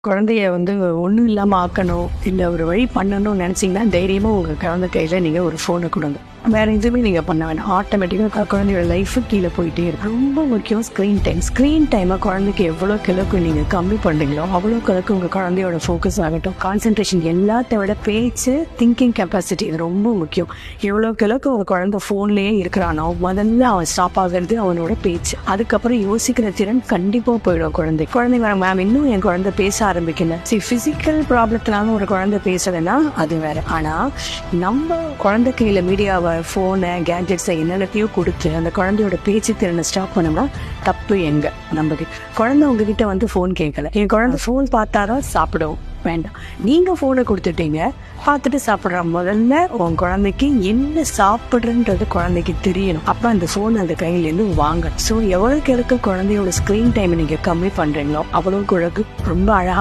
குழந்தைய ஒண்ணும் இல்லாம ஆக்கணும், இல்ல ஒரு வழி பண்ணணும்னு நினைச்சீங்கன்னா, தைரியமா உங்க குழந்தை கையில நீங்க ஒரு ஃபோன குடுங்க. வேற எதுவுமே நீங்க பண்ண வேணாம். ஆட்டோமேட்டிக்கா குழந்தையோட லைஃப் கீழ போயிட்டே இருக்கும். ரொம்ப முக்கியம் ஸ்க்ரீன் டைம். ஸ்க்ரீன் டைம குழந்தைக்கு எவ்வளோக்கு அளவுக்கு நீங்க கம்மி பண்றீங்களோ, அவ்வளோக்கு அளவுக்கு உங்க குழந்தையோட ஃபோக்கஸ் ஆகட்டும், கான்சன்ட்ரேஷன் எல்லாத்த விட பேச்சு, திங்கிங் கெப்பாசிட்டி இது ரொம்ப முக்கியம். எவ்வளோக்கு அளவுக்கு உங்க குழந்தை ஃபோன்லயே இருக்கிறானோ, முதல்ல அவன் ஸ்டாப் ஆகிறது அவனோட பேச்சு. அதுக்கப்புறம் யோசிக்கிற திறன் கண்டிப்பா போயிடும் குழந்தைங்க மேம் இன்னும் என் குழந்தை பேச ஆரம்பிக்கல. சரி, பிசிக்கல் ப்ராப்ளத்தினால ஒரு குழந்தை பேசலைன்னா அது வேற. ஆனா நம்ம குழந்தை கையில மீடியாவை, போனை, கேட்ஜெட்ஸை என்னென்னத்தையோ கொடுத்து அந்த குழந்தையோட பேச்சு திறனை ஸ்டாப் பண்ணோம்னா தப்பு எங்க? நமக்கு குழந்தை உங்ககிட்ட போன் கேட்கல, என் குழந்தை போன் பார்த்தாதான் சாப்பிடும், வேண்டாம். நீங்க போனை கொடுத்துட்டீங்க, பார்த்துட்டு சாப்பிட்ற. முதல்ல உன் குழந்தைக்கு என்ன சாப்பிடுறன்றது குழந்தைக்கு தெரியணும். அப்ப அந்த போன் அந்த கையிலேருந்து வாங்க. ஸோ எவ்வளவுக்கு குழந்தையோட ஸ்கிரீன் டைம் நீங்க கம்மி பண்றீங்களோ அவ்வளவுக்கு ரொம்ப அழகான